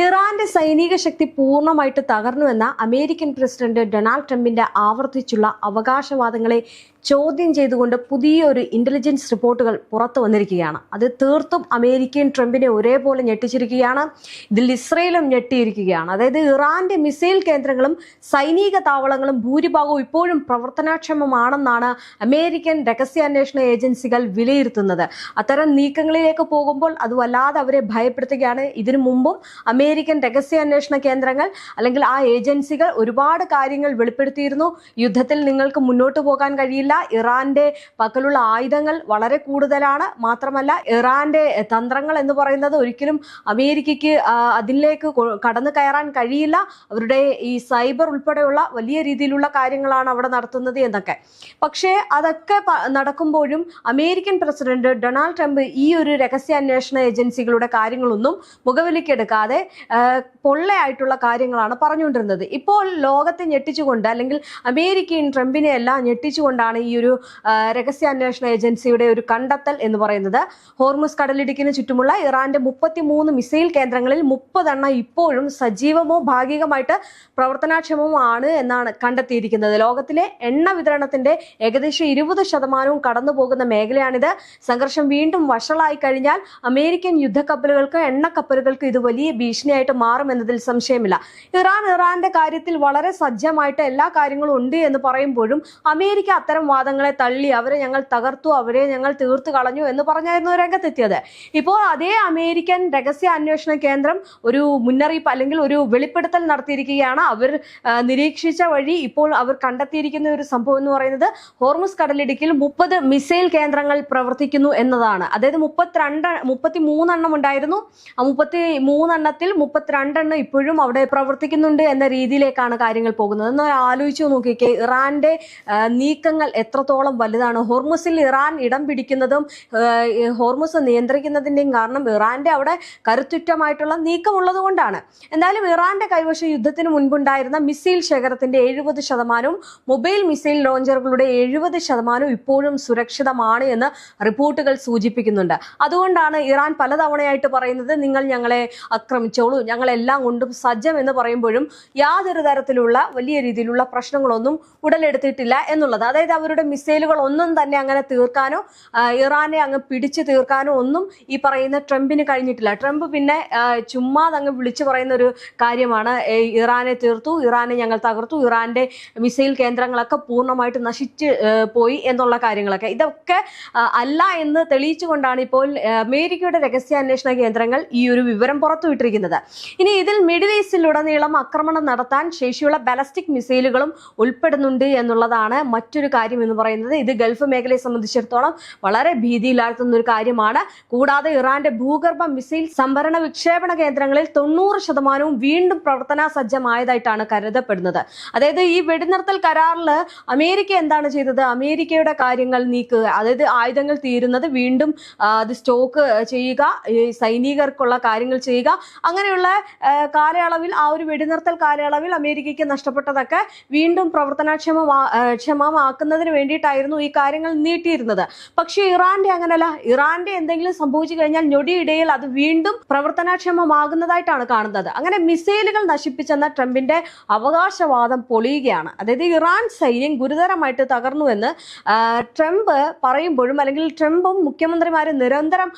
ഇറാന്റെ സൈനിക ശക്തി പൂർണ്ണമായിട്ട് തകർന്നുവെന്ന അമേരിക്കൻ പ്രസിഡന്റ് ഡൊണാൾഡ് ട്രംപിന്റെ ആവർത്തിച്ചുള്ള അവകാശവാദങ്ങളെ ചോദ്യം ചെയ്തുകൊണ്ട് പുതിയൊരു ഇന്റലിജൻസ് റിപ്പോർട്ടുകൾ പുറത്തു വന്നിരിക്കുകയാണ്. അത് തീർത്തും അമേരിക്കൻ ട്രംപിനെ ഒരേപോലെ ഞെട്ടിച്ചിരിക്കുകയാണ്. ഇതിൽ ഇസ്രയേലും ഞെട്ടിയിരിക്കുകയാണ്. അതായത് ഇറാന്റെ മിസൈൽ കേന്ദ്രങ്ങളും സൈനിക താവളങ്ങളും ഭൂരിഭാഗവും ഇപ്പോഴും പ്രവർത്തനക്ഷമമാണെന്നാണ് അമേരിക്കൻ രഹസ്യാന്വേഷണ ഏജൻസികൾ വിലയിരുത്തുന്നത്. അത്തരം നീക്കങ്ങളിലേക്ക് പോകുമ്പോൾ അത് വല്ലാതെ അവരെ ഭയപ്പെടുത്തുകയാണ്. ഇതിനു മുമ്പും അമേരിക്കൻ രഹസ്യാന്വേഷണ കേന്ദ്രങ്ങൾ അല്ലെങ്കിൽ ആ ഏജൻസികൾ ഒരുപാട് കാര്യങ്ങൾ വെളിപ്പെടുത്തിയിരുന്നു. യുദ്ധത്തിൽ നിങ്ങൾക്ക് മുന്നോട്ട് പോകാൻ കഴിയില്ല, ഇറാന്റെ പക്കലുള്ള ആയുധങ്ങൾ വളരെ കൂടുതലാണ്, മാത്രമല്ല ഇറാന്റെ തന്ത്രങ്ങൾ എന്ന് പറയുന്നത് ഒരിക്കലും അമേരിക്കയ്ക്ക് അതിലേക്ക് കടന്നു കയറാൻ കഴിയില്ല, അവരുടെ ഈ സൈബർ ഉൾപ്പെടെയുള്ള വലിയ രീതിയിലുള്ള കാര്യങ്ങളാണ് അവിടെ നടത്തുന്നത് എന്നൊക്കെ. പക്ഷേ അതൊക്കെ നടക്കുമ്പോഴും അമേരിക്കൻ പ്രസിഡന്റ് ഡൊണാൾഡ് ട്രംപ് ഈ ഒരു രഹസ്യാന്വേഷണ ഏജൻസികളുടെ കാര്യങ്ങളൊന്നും മുഖവിലക്കെടുക്കാതെ പൊള്ളയായിട്ടുള്ള കാര്യങ്ങളാണ് പറഞ്ഞുകൊണ്ടിരുന്നത്. ഇപ്പോൾ ലോകത്തെ ഞെട്ടിച്ചുകൊണ്ട് അല്ലെങ്കിൽ അമേരിക്കൻ ട്രംപിനെ എല്ലാം ഞെട്ടിച്ചുകൊണ്ടാണ് ഈ ഒരു രഹസ്യാന്വേഷണ ഏജൻസിയുടെ ഒരു കണ്ടെത്തൽ എന്ന് പറയുന്നത്. ഹോർമുസ് കടലിടുക്കിന് ചുറ്റുമുള്ള ഇറാന്റെ 33 മിസൈൽ കേന്ദ്രങ്ങളിൽ 30 ഇപ്പോഴും സജീവമോ ഭാഗികമായിട്ട് പ്രവർത്തനക്ഷമമാണ് എന്നാണ് കണ്ടെത്തിയിരിക്കുന്നത്. ലോകത്തിലെ എണ്ണ വിതരണത്തിന്റെ ഏകദേശം 20% കടന്നു പോകുന്ന മേഖലയാണിത്. സംഘർഷം വീണ്ടും വഷളായി കഴിഞ്ഞാൽ അമേരിക്കൻ യുദ്ധക്കപ്പലുകൾക്ക് എണ്ണക്കപ്പലുകൾക്ക് ഇത് വലിയ ഭീഷണിയായിട്ട് മാറുമെന്നതിൽ സംശയമില്ല. ഇറാന്റെ കാര്യത്തിൽ വളരെ സജ്ജമായിട്ട് എല്ലാ കാര്യങ്ങളും ഉണ്ട് എന്ന് പറയുമ്പോഴും അമേരിക്ക അത്തരം വാദങ്ങളെ തള്ളി അവരെ ഞങ്ങൾ തകർത്തു, അവരെ ഞങ്ങൾ തീർത്തു കളഞ്ഞു എന്ന് പറഞ്ഞായിരുന്നു രംഗത്തെത്തിയത്. ഇപ്പോൾ അതേ അമേരിക്കൻ രഹസ്യ അന്വേഷണ കേന്ദ്രം ഒരു മുന്നറിയിപ്പ് അല്ലെങ്കിൽ ഒരു വെളിപ്പെടുത്തൽ നടത്തിയിരിക്കുകയാണ്. അവർ നിരീക്ഷിച്ച വഴി ഇപ്പോൾ അവർ കണ്ടെത്തിയിരിക്കുന്ന ഒരു സംഭവം എന്ന് പറയുന്നത് ഹോർമുസ് കടലിടുക്കിൽ 30 മിസൈൽ കേന്ദ്രങ്ങൾ പ്രവർത്തിക്കുന്നു എന്നതാണ്. അതായത് 33 ഉണ്ടായിരുന്നു. ആ 33 32 ഇപ്പോഴും അവിടെ പ്രവർത്തിക്കുന്നുണ്ട് എന്ന രീതിയിലേക്കാണ് കാര്യങ്ങൾ പോകുന്നത്. എന്ന് ആലോചിച്ചു നോക്കിക്കേ, ഇറാന്റെ നീക്കങ്ങൾ എത്രത്തോളം വലുതാണ്. ഹോർമുസിൽ ഇറാൻ ഇടം പിടിക്കുന്നതും ഹോർമുസ് നിയന്ത്രിക്കുന്നതിന്റെയും കാരണം ഇറാന്റെ അവിടെ കരുത്തുറ്റമായിട്ടുള്ള നീക്കമുള്ളത് കൊണ്ടാണ്. എന്തായാലും ഇറാന്റെ കൈവശം യുദ്ധത്തിന് മുൻപുണ്ടായിരുന്ന മിസൈൽ ശേഖരത്തിന്റെ 70%, മൊബൈൽ മിസൈൽ ലോഞ്ചറുകളുടെ 70% ഇപ്പോഴും സുരക്ഷിതമാണ് എന്ന് റിപ്പോർട്ടുകൾ സൂചിപ്പിക്കുന്നുണ്ട്. അതുകൊണ്ടാണ് ഇറാൻ പലതവണയായിട്ട് പറയുന്നത് നിങ്ങൾ ഞങ്ങളെ ആക്രമിച്ചോളൂ, ഞങ്ങളെല്ലാം കൊണ്ടും സജ്ജം എന്ന് പറയുമ്പോഴും യാതൊരു തരത്തിലുള്ള വലിയ രീതിയിലുള്ള പ്രശ്നങ്ങളൊന്നും ഉടലെടുത്തിട്ടില്ല എന്നുള്ളത്. അതായത് അവരുടെ മിസൈലുകൾ ഒന്നും തന്നെ അങ്ങനെ തീർക്കാനോ ഇറാനെ അങ്ങ് പിടിച്ചു തീർക്കാനോ ഒന്നും ഈ പറയുന്ന ട്രംപിന് കഴിഞ്ഞിട്ടില്ല. ട്രംപ് പിന്നെ ചുമ്മാതെ അങ്ങ് വിളിച്ചു പറയുന്ന ഒരു കാര്യമാണ് ഇറാനെ തീർത്തു, ഇറാനെ ഞങ്ങൾ തകർത്തു, ഇറാന്റെ മിസൈൽ കേന്ദ്രങ്ങളൊക്കെ പൂർണ്ണമായിട്ട് നശിച്ചു പോയി എന്നുള്ള കാര്യങ്ങളൊക്കെ. ഇതൊക്കെ അല്ല എന്ന് തെളിയിച്ചുകൊണ്ടാണ് ഇപ്പോൾ അമേരിക്കയുടെ രഹസ്യാന്വേഷണ കേന്ദ്രങ്ങൾ ഈ ഒരു വിവരം പുറത്തുവിട്ടിരിക്കുന്നത്. ഇനി ഇതിൽ മിഡിൽ ഈസ്റ്റിലുടനീളം ആക്രമണം നടത്താൻ ശേഷിയുള്ള ബാലിസ്റ്റിക് മിസൈലുകളും ഉൾപ്പെടുന്നുണ്ട് എന്നുള്ളതാണ് മറ്റൊരു കാര്യം എന്ന് പറയുന്നത്. ഇത് ഗൾഫ് മേഖലയെ സംബന്ധിച്ചിടത്തോളം വളരെ ഭീതിയിലാഴ്ത്തുന്ന ഒരു കാര്യമാണ്. കൂടാതെ ഇറാന്റെ ഭൂഗർഭ മിസൈൽ സംഭരണ വിക്ഷേപണ കേന്ദ്രങ്ങളിൽ 90% വീണ്ടും പ്രവർത്തന സജ്ജമായതായിട്ടാണ് കരുതപ്പെടുന്നത്. അതായത് ഈ വെടിനിർത്തൽ കരാറിൽ അമേരിക്ക എന്താണ് ചെയ്തത്? അമേരിക്കയുടെ കാര്യങ്ങൾ നീക്കുക, അതായത് ആയുധങ്ങൾ തീരുന്നത് വീണ്ടും അത് സ്റ്റോക്ക് ചെയ്യുക, സൈനികർക്കുള്ള കാര്യങ്ങൾ ചെയ്യുക, അങ്ങനെയുള്ള കാലയളവിൽ ആ ഒരു വെടിനിർത്തൽ കാലയളവിൽ അമേരിക്കയ്ക്ക് നഷ്ടപ്പെട്ടതൊക്കെ വീണ്ടും ക്ഷമമാക്കുന്നതിന് വേണ്ടിയിട്ടായിരുന്നു ഈ കാര്യങ്ങൾ നീട്ടിയിരുന്നത്. പക്ഷേ ഇറാന്റെ അങ്ങനല്ല. ഇറാന്റെ എന്തെങ്കിലും സംഭവിച്ചു കഴിഞ്ഞാൽ ഞൊടിയിടയിൽ അത് വീണ്ടും പ്രവർത്തനക്ഷമമാകുന്നതായിട്ടാണ് കാണുന്നത്. അങ്ങനെ മിസൈലുകൾ നശിപ്പിച്ചെന്ന ട്രംപിന്റെ അവകാശവാദം പൊളിയുകയാണ്. അതായത് ഇറാൻ സൈന്യം ഗുരുതരമായിട്ട് തകർന്നുവെന്ന് ട്രംപ് പറയുമ്പോഴും അല്ലെങ്കിൽ ട്രംപും മുഖ്യമന്ത്രിമാരും നിരന്തരം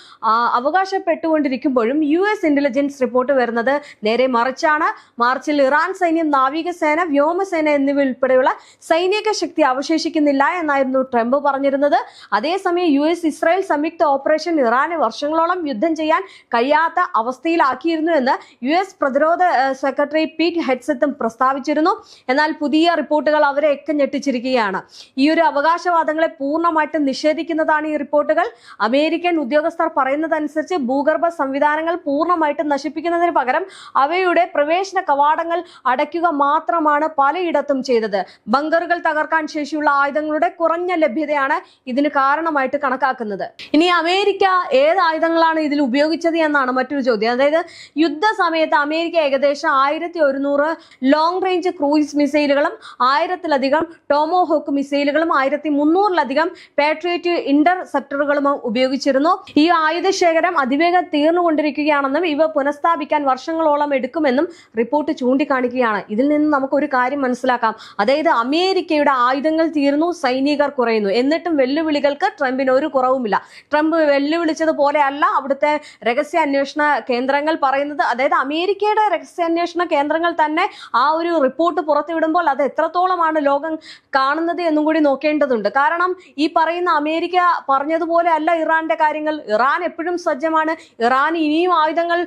അവകാശപ്പെട്ടുകൊണ്ടിരിക്കുമ്പോഴും US ഇന്റലിജൻസ് റിപ്പോർട്ട് വരുന്നത് നേരെ മറിച്ചാണ്. മാർച്ചിൽ ഇറാൻ സൈന്യം നാവികസേന, വ്യോമസേന എന്നിവ ഉൾപ്പെടെയുള്ള സൈനിക ശക്തി അവശേഷിക്കുന്നില്ല എന്നായിരുന്നു ട്രംപ് പറഞ്ഞിരുന്നത്. അതേസമയം US ഇസ്രായേൽ സംയുക്ത ഓപ്പറേഷൻ ഇറാനെ വർഷങ്ങളോളം യുദ്ധം ചെയ്യാൻ കഴിയാത്ത അവസ്ഥയിലാക്കിയിരുന്നു എന്ന് US പ്രതിരോധ സെക്രട്ടറി പീറ്റ് ഹെഗ്സെത്തും പ്രസ്താവിച്ചിരുന്നു. എന്നാൽ പുതിയ റിപ്പോർട്ടുകൾ അവരെയൊക്കെ ഞെട്ടിച്ചിരിക്കുകയാണ്. ഈ ഒരു അവകാശവാദങ്ങളെ പൂർണ്ണമായിട്ടും നിഷേധിക്കുന്നതാണ് ഈ റിപ്പോർട്ടുകൾ. അമേരിക്കൻ ഉദ്യോഗസ്ഥർ പറയുന്നതനുസരിച്ച് ഭൂഗർഭ സംവിധാനങ്ങൾ പൂർണ്ണമായിട്ടും നശിപ്പിക്കുന്നതിന് പകരം അവയുടെ പ്രവേശന കവാടങ്ങൾ അടയ്ക്കുക മാത്രമാണ് പലയിടത്തും ചെയ്തത്. ബങ്കറുകൾ തകർക്കാൻ ശേഷിയുള്ള ആയുധങ്ങൾ ആയുധങ്ങളുടെ കുറഞ്ഞ ലഭ്യതയാണ് ഇതിന് കാരണമായിട്ട് കണക്കാക്കുന്നത്. ഇനി അമേരിക്ക ഏത് ആയുധങ്ങളാണ് ഇതിൽ ഉപയോഗിച്ചത് എന്നാണ് മറ്റൊരു ചോദ്യം. അതായത് യുദ്ധസമയത്ത് അമേരിക്ക ഏകദേശം 1100 ലോങ് റേഞ്ച് ക്രൂയിസ് മിസൈലുകളും 1000-ലധികം ടോമോഹോക്ക് മിസൈലുകളും 1300-ലധികം പാട്രിയോറ്റ് ഇന്റർസെപ്റ്ററുകളും ഉപയോഗിച്ചിരുന്നു. ഈ ആയുധശേഖരം അതിവേഗം തീർന്നുകൊണ്ടിരിക്കുകയാണെന്നും ഇവ പുനഃസ്ഥാപിക്കാൻ വർഷങ്ങളോളം എടുക്കുമെന്നും റിപ്പോർട്ട് ചൂണ്ടിക്കാണിക്കുകയാണ്. ഇതിൽ നിന്ന് നമുക്ക് ഒരു കാര്യം മനസ്സിലാക്കാം. അതായത് അമേരിക്കയുടെ ആയുധങ്ങൾ തീർന്നു, സൈനികർ കുറയുന്നു, എന്നിട്ടും വെല്ലുവിളികൾക്ക് ട്രംപിന് ഒരു കുറവുമില്ല. ട്രംപ് വെല്ലുവിളിച്ചതുപോലെ അല്ല അവിടുത്തെ രഹസ്യാന്വേഷണ കേന്ദ്രങ്ങൾ പറയുന്നത്. അതായത് അമേരിക്കയുടെ രഹസ്യാന്വേഷണ കേന്ദ്രങ്ങൾ തന്നെ ആ ഒരു റിപ്പോർട്ട് പുറത്തുവിടുമ്പോൾ അത് എത്രത്തോളമാണ് ലോകം കാണുന്നത് എന്നും കൂടി നോക്കേണ്ടതുണ്ട്. കാരണം ഈ പറയുന്ന അമേരിക്ക പറഞ്ഞതുപോലെ അല്ല ഇറാന്റെ കാര്യങ്ങൾ. ഇറാൻ എപ്പോഴും സജ്ജമാണ്. ഇറാൻ ഇനിയും ആയുധങ്ങൾ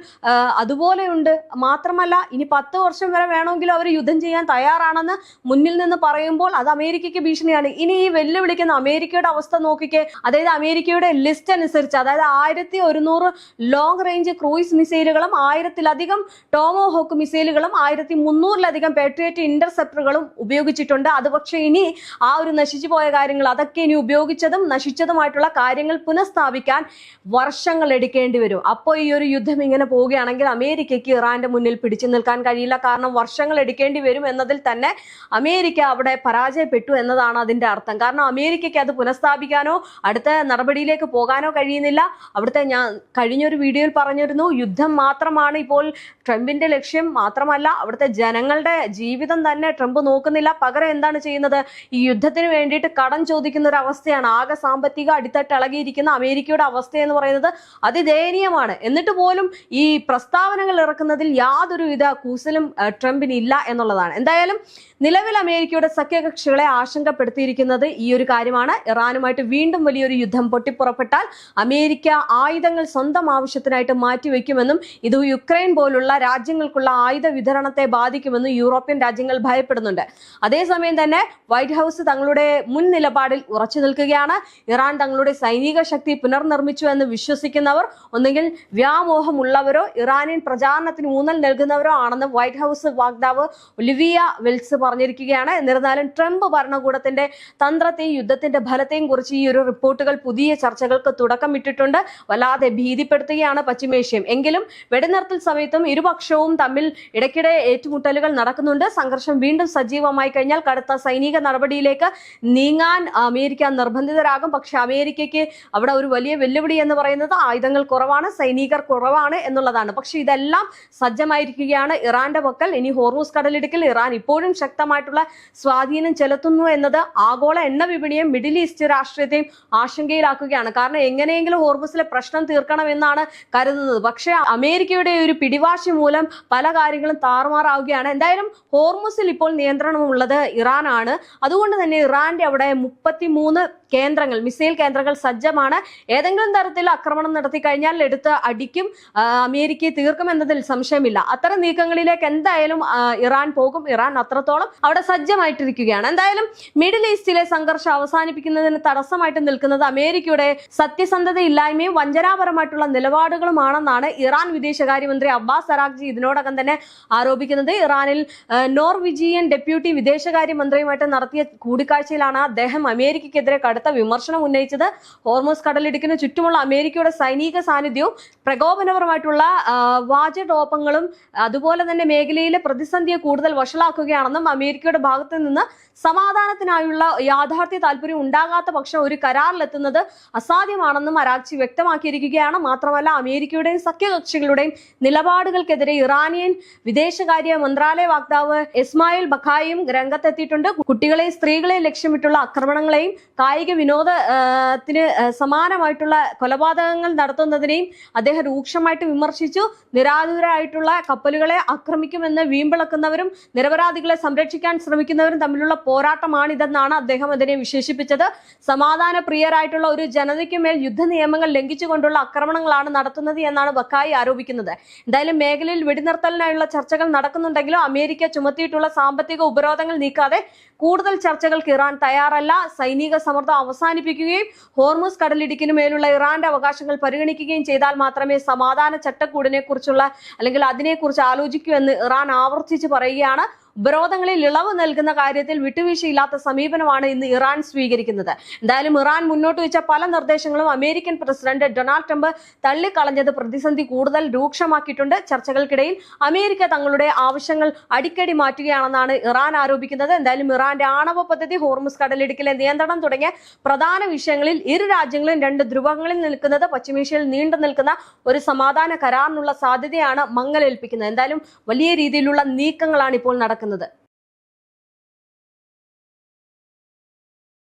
അതുപോലെയുണ്ട്. മാത്രമല്ല ഇനി 10 വർഷം വരെ വേണമെങ്കിലും അവർ യുദ്ധം ചെയ്യാൻ തയ്യാറാണെന്ന് മുന്നിൽ നിന്ന് പറയുമ്പോൾ അത് അമേരിക്കയ്ക്ക് ഭീഷണിയാണ്. ഇനി ഈ വെല്ലുവിളിക്കുന്ന അമേരിക്കയുടെ അവസ്ഥ നോക്കിക്കേ. അതായത് അമേരിക്കയുടെ ലിസ്റ്റ് അനുസരിച്ച് അതായത് 1100 ലോങ് റേഞ്ച് ക്രൂയിസ് മിസൈലുകളും 1000-ലധികം ടോമോഹോക്ക് മിസൈലുകളും 1300-ലധികം പാട്രിയോറ്റ് ഇന്റർസെപ്റ്ററുകളും ഉപയോഗിച്ചിട്ടുണ്ട്. അത് പക്ഷേ ഇനി ആ ഒരു നശിച്ചു പോയ കാര്യങ്ങൾ അതൊക്കെ ഇനി ഉപയോഗിച്ചതും നശിച്ചതുമായിട്ടുള്ള കാര്യങ്ങൾ പുനഃസ്ഥാപിക്കാൻ വർഷങ്ങൾ എടുക്കേണ്ടി വരും. അപ്പോൾ ഈ ഒരു യുദ്ധം ഇങ്ങനെ പോവുകയാണെങ്കിൽ അമേരിക്കയ്ക്ക് ഇറാന്റെ മുന്നിൽ പിടിച്ചു നിൽക്കാൻ കഴിയില്ല. കാരണം വർഷങ്ങൾ എടുക്കേണ്ടി വരും എന്നതിൽ തന്നെ അമേരിക്ക അവിടെ പരാജയപ്പെട്ടു എന്നതാണ് അതിന്റെ അർത്ഥം. കാരണം അമേരിക്കയ്ക്ക് അത് പുനഃസ്ഥാപിക്കാനോ അടുത്ത നടപടിയിലേക്ക് പോകാനോ കഴിയുന്നില്ല. അവിടുത്തെ ഞാൻ കഴിഞ്ഞൊരു വീഡിയോയിൽ പറഞ്ഞിരുന്നു, യുദ്ധം മാത്രമാണ് ഇപ്പോൾ ട്രംപിന്റെ ലക്ഷ്യം. മാത്രമല്ല അവിടുത്തെ ജനങ്ങളുടെ ജീവിതം തന്നെ ട്രംപ് നോക്കുന്നില്ല. പകരം എന്താണ് ചെയ്യുന്നത്? ഈ യുദ്ധത്തിന് വേണ്ടിയിട്ട് കടം ചോദിക്കുന്ന ഒരു അവസ്ഥയാണ്. ആകെ സാമ്പത്തിക അടിത്തട്ട് ഇളകിയിരിക്കുന്ന അമേരിക്കയുടെ അവസ്ഥ എന്ന് പറയുന്നത് അതിദയനീയമാണ്. എന്നിട്ട് പോലും ഈ പ്രസ്താവനകൾ ഇറക്കുന്നതിൽ യാതൊരുവിധ കൂസലും ട്രംപിന് ഇല്ല എന്നുള്ളതാണ്. എന്തായാലും നിലവിൽ അമേരിക്കയുടെ സഖ്യകക്ഷികളെ ആശങ്കപ്പെടുത്തിയിരിക്കുന്നത് ഈ ഒരു കാര്യമാണ്. ഇറാനുമായിട്ട് വീണ്ടും വലിയൊരു യുദ്ധം പൊട്ടിപ്പുറപ്പെട്ടാൽ അമേരിക്ക ആയുധങ്ങൾ സ്വന്തം ആവശ്യത്തിനായിട്ട് മാറ്റിവെക്കുമെന്നും ഇത് യുക്രൈൻ പോലുള്ള രാജ്യങ്ങൾക്കുള്ള ആയുധ വിതരണത്തെ ബാധിക്കുമെന്നും യൂറോപ്യൻ രാജ്യങ്ങൾ ഭയപ്പെടുന്നുണ്ട്. അതേസമയം തന്നെ വൈറ്റ് ഹൗസ് തങ്ങളുടെ മുൻ നിലപാടിൽ ഉറച്ചു നിൽക്കുകയാണ്. ഇറാൻ തങ്ങളുടെ സൈനിക ശക്തി പുനർനിർമ്മിച്ചു എന്ന് വിശ്വസിക്കുന്നവർ ഒന്നുകിൽ വ്യാമോഹമുള്ളവരോ ഇറാനിയൻ പ്രചാരണത്തിന് ഊന്നൽ നൽകുന്നവരോ ആണെന്ന് വൈറ്റ് ഹൗസ് വക്താവ് ഒലിവിയ വെൽസ് പറഞ്ഞിരിക്കുകയാണ്. എന്നിരുന്നാലും ട്രംപ് ഭരണകൂടത്തിന്റെ തന്ത്രത്തെയും യുദ്ധത്തിന്റെ ഫലത്തെയും കുറിച്ച് ഈ ഒരു റിപ്പോർട്ടുകൾ പുതിയ ചർച്ചകൾക്ക് തുടക്കമിട്ടിട്ടുണ്ട്. വല്ലാതെ ഭീതിപ്പെടുത്തുകയാണ് പശ്ചിമേഷ്യം. എങ്കിലും വെടിനിർത്തൽ സമയത്തും ഇരുപക്ഷവും തമ്മിൽ ഇടയ്ക്കിടെ ഏറ്റുമുട്ടലുകൾ നടക്കുന്നുണ്ട്. സംഘർഷം വീണ്ടും സജീവമായി കഴിഞ്ഞാൽ കടുത്ത സൈനിക നടപടിയിലേക്ക് നീങ്ങാൻ അമേരിക്ക നിർബന്ധിതരാകും. പക്ഷെ അമേരിക്കയ്ക്ക് അവിടെ ഒരു വലിയ വെല്ലുവിളി എന്ന് പറയുന്നത് ആയുധങ്ങൾ കുറവാണ്, സൈനികർ കുറവാണ് എന്നുള്ളതാണ്. പക്ഷെ ഇതെല്ലാം സജ്ജമായിരിക്കുകയാണ് ഇറാന്റെ പക്കൽ. ഇനി ഹോർമൂസ് കടലിടുക്കിൽ ഇറാൻ ഇപ്പോഴും ശക്തമായിട്ടുള്ള സ്വാധീനം ചെലുത്തുന്നു എന്നത് ആഗോള എണ്ണ വിപണിയും മിഡിൽ ഈസ്റ്റ് രാഷ്ട്രീയത്തെയും ആശങ്കയിലാക്കുകയാണ്. കാരണം എങ്ങനെയെങ്കിലും ഹോർമൂസിലെ പ്രശ്നം തീർക്കണമെന്നാണ് കരുതുന്നത്. പക്ഷെ അമേരിക്കയുടെ ഒരു പിടിവാശി മൂലം പല കാര്യങ്ങളും താറുമാറാവുകയാണ്. എന്തായാലും ഹോർമൂസിൽ ഇപ്പോൾ നിയന്ത്രണമുള്ളത് ഇറാനാണ്. അതുകൊണ്ട് തന്നെ ഇറാന്റെ അവിടെ 33 കേന്ദ്രങ്ങൾ, മിസൈൽ കേന്ദ്രങ്ങൾ സജ്ജമാണ്. ഏതെങ്കിലും തരത്തിൽ ആക്രമണം നടത്തി കഴിഞ്ഞാൽ എടുത്ത് അടിക്കും, അമേരിക്കയെ തീർക്കുമെന്നതിൽ സംശയമില്ല. അത്തരം നീക്കങ്ങളിലേക്ക് എന്തായാലും ഇറാൻ പോകും. ഇറാൻ അത്രത്തോളം അവിടെ സജ്ജമായിട്ടിരിക്കുകയാണ്. എന്തായാലും മിഡിൽ ഈസ്റ്റിലെ സംഘർഷം അവസാനിപ്പിക്കുന്നതിന് തടസ്സമായിട്ട് നിൽക്കുന്നത് അമേരിക്കയുടെ സത്യസന്ധതയില്ലായ്മയും വഞ്ചനാപരമായിട്ടുള്ള നിലപാടുകളുമാണെന്നാണ് ഇറാൻ വിദേശകാര്യമന്ത്രി അബ്ബാസ് അറാഗ്ചി ഇതിനോടകം തന്നെ ആരോപിക്കുന്നത്. ഇറാനിൽ നോർവീജിയൻ ഡെപ്യൂട്ടി വിദേശകാര്യമന്ത്രിയുമായിട്ട് നടത്തിയ കൂടിക്കാഴ്ചയിലാണ് അദ്ദേഹം അമേരിക്കയ്ക്കെതിരെ കടുത്ത വിമർശനം ഉന്നയിച്ചത്. ഹോർമൂസ് കടലിടുക്കിന് ചുറ്റുമുള്ള അമേരിക്കയുടെ സൈനിക സാന്നിധ്യവും പ്രകോപനപരമായിട്ടുള്ള വാചടോപങ്ങളും അതുപോലെ തന്നെ മേഖലയിലെ പ്രതിസന്ധിയെ കൂടുതൽ വഷളാക്കുകയാണെന്നും അമേരിക്കയുടെ ഭാഗത്ത് നിന്ന് സമാധാനത്തിനായുള്ള യാഥാർത്ഥ്യ താല്പര്യം ഉണ്ടാകാത്ത പക്ഷം ഒരു കരാറിലെത്തുന്നത് അസാധ്യമാണെന്നും അറാഗ്ചി വ്യക്തമാക്കിയിരിക്കുകയാണ്. മാത്രമല്ല അമേരിക്കയുടെയും സഖ്യകക്ഷികളുടെയും നിലപാടുകൾക്കെതിരെ ഇറാനിയൻ വിദേശകാര്യ മന്ത്രാലയ വക്താവ് ഇസ്മായിൽ ബഖായിയും രംഗത്തെത്തിയിട്ടുണ്ട്. കുട്ടികളെയും സ്ത്രീകളെയും ലക്ഷ്യമിട്ടുള്ള ആക്രമണങ്ങളെയും കായിക വിനോദത്തിന് സമാനമായിട്ടുള്ള കൊലപാതകങ്ങൾ നടത്തുന്നതിനെയും അദ്ദേഹം രൂക്ഷമായിട്ട് വിമർശിച്ചു. നിരാതുരായിട്ടുള്ള കപ്പലുകളെ ആക്രമിക്കുമെന്ന് വീമ്പിളക്കുന്നവരും നിരപരാധികളെ സംരക്ഷിക്കാൻ ശ്രമിക്കുന്നവരും തമ്മിലുള്ള പോരാട്ടമാണിതെന്നാണ് അദ്ദേഹം അതിനെ വിശേഷിപ്പിച്ചത്. സമാധാന പ്രിയരായിട്ടുള്ള ഒരു ജനതയ്ക്ക് മേൽ യുദ്ധ നിയമങ്ങൾ ലംഘിച്ചുകൊണ്ടുള്ള ആക്രമണങ്ങളാണ് നടത്തുന്നത് എന്നാണ് ബക്കായി ആരോപിക്കുന്നത്. എന്തായാലും മേഖലയിൽ വെടിനിർത്തലിനായുള്ള ചർച്ചകൾ നടക്കുന്നുണ്ടെങ്കിലും അമേരിക്ക ചുമത്തിയിട്ടുള്ള സാമ്പത്തിക ഉപരോധങ്ങൾ നീക്കാതെ കൂടുതൽ ചർച്ചകൾക്ക് ഇറാൻ തയ്യാറല്ല. സൈനിക സമ്മർദ്ദം അവസാനിപ്പിക്കുകയും ഹോർമൂസ് കടലിടുക്കിന് മേലുള്ള ഇറാന്റെ അവകാശങ്ങൾ പരിഗണിക്കുകയും ചെയ്താൽ മാത്രമേ സമാധാന ചട്ടക്കൂടിനെ കുറിച്ചുള്ള അല്ലെങ്കിൽ അതിനെക്കുറിച്ച് ആലോചിക്കൂ എന്ന് ഇറാൻ ആവർത്തിച്ച് പറയുകയാണ്. ഉപരോധങ്ങളിൽ ഇളവ് നൽകുന്ന കാര്യത്തിൽ വിട്ടുവീഴ്ചയില്ലാത്ത സമീപനമാണ് ഇന്ന് ഇറാൻ സ്വീകരിക്കുന്നത്. എന്തായാലും ഇറാൻ മുന്നോട്ട് വെച്ച പല നിർദ്ദേശങ്ങളും അമേരിക്കൻ പ്രസിഡന്റ് ഡൊണാൾഡ് ട്രംപ് തള്ളിക്കളഞ്ഞത് പ്രതിസന്ധി കൂടുതൽ രൂക്ഷമാക്കിയിട്ടുണ്ട്. ചർച്ചകൾക്കിടയിൽ അമേരിക്ക തങ്ങളുടെ ആവശ്യങ്ങൾ അടിക്കടി മാറ്റുകയാണെന്നാണ് ഇറാൻ ആരോപിക്കുന്നത്. എന്തായാലും ഇറാന്റെ ആണവ പദ്ധതി, ഹോർമുസ് കടലിടുക്കിലെ നിയന്ത്രണം തുടങ്ങിയ പ്രധാന വിഷയങ്ങളിൽ ഇരു രാജ്യങ്ങളും രണ്ട് ധ്രുവങ്ങളിൽ നിൽക്കുന്നത് പശ്ചിമേഷ്യയിൽ നീണ്ടു നിൽക്കുന്ന ഒരു സമാധാന കരാറിനുള്ള സാധ്യതയാണ് മങ്ങലേൽപ്പിക്കുന്നത്. എന്തായാലും വലിയ രീതിയിലുള്ള നീക്കങ്ങളാണ് ഇപ്പോൾ നടക്കുന്നത്.